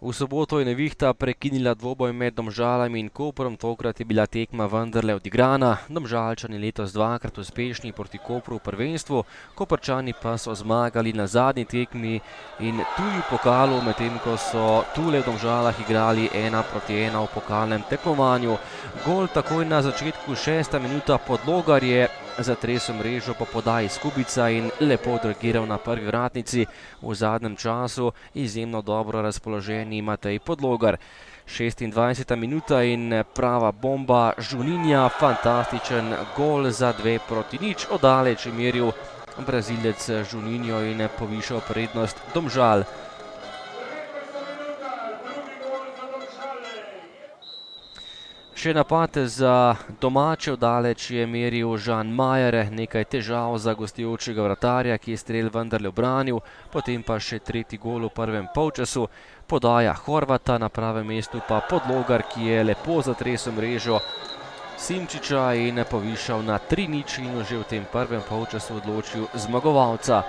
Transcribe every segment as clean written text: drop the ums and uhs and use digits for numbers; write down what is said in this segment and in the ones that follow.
V soboto je nevihta prekinila dvoboj med Domžalami in Koprom, tokrat je bila tekma vendarle odigrana. Domžalčani letos dvakrat uspešni proti Kopru v prvenstvu, Koprčani pa so zmagali na zadnji tekmi in tudi v pokalu, medtem ko so tule v Domžalah igrali 1-1 v pokalnem tekmovanju. Gol takoj na začetku 6. minuta Podlogar je zatresel mrežo po podaji Skubica in lepo odreagiral na prvi vratnici. V zadnjem času izjemno dobro razpoloženi Matej Podlogar. 26. minuta in prava bomba Juninha, fantastičen gol za 2-0. Odaleč je meril Brazilec Juninho in povišal prednost Domžal. Še napad za domače, odaleč je meril Žan Majer, nekaj težav za gostujočega vratarja, ki je strel vendarle ubranil, potem pa še tretji gol v prvem polčasu, podaja Horvata, na pravem mestu pa Podlogar, ki je lepo zatresel mrežo Simčiča in povišal na 3-0 in že v tem prvem polčasu odločil zmagovalca.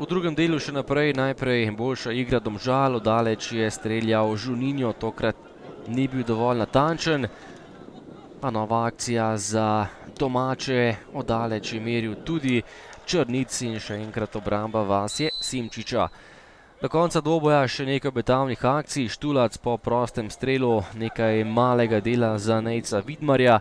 V drugem delu še naprej, najprej boljša igra Domžal, odaleč je streljal Juninho, tokrat ni bil dovolj natančen. Pa nova akcija za domače, odaleč je meril tudi Črnic in še enkrat obramba Vasje Simčiča. Do konca dvoboja še nekaj obetavnih akcij, Štulac po prostem strelu, nekaj malega dela za Nejca Vidmarja.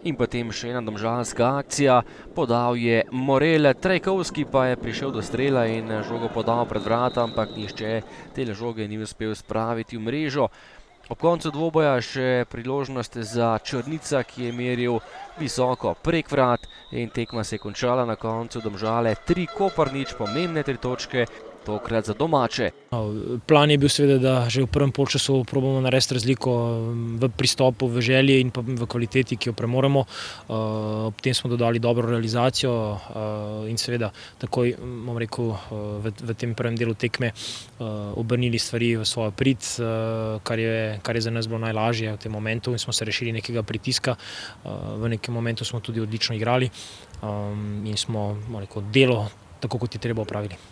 In potem še ena domžalska akcija, podal je Morel, Trajkovski pa je prišel do strela in žogo podal pred vrata, ampak nihče te žoge ni uspel spraviti v mrežo. Ob koncu dvoboja še priložnost za Črnica, ki je meril visoko prek vrat in tekma se je končala na koncu Domžale 3, Koper 0, pomembne 3 točke. Tokrat za domače. Plan je bil seveda, da že v prvem polčasu probamo narediti razliko v pristopu, v želji in pa v kvaliteti, ki jo premoremo. Ob tem smo dodali dobro realizacijo in seveda takoj, bom rekel, v tem prvem delu tekme obrnili stvari v svojo prid, kar je za nas bilo najlažje v tem momentu in smo se rešili nekega pritiska. V nekem momentu smo tudi odlično igrali in smo, bom rekel, delo tako, kot je treba opravili.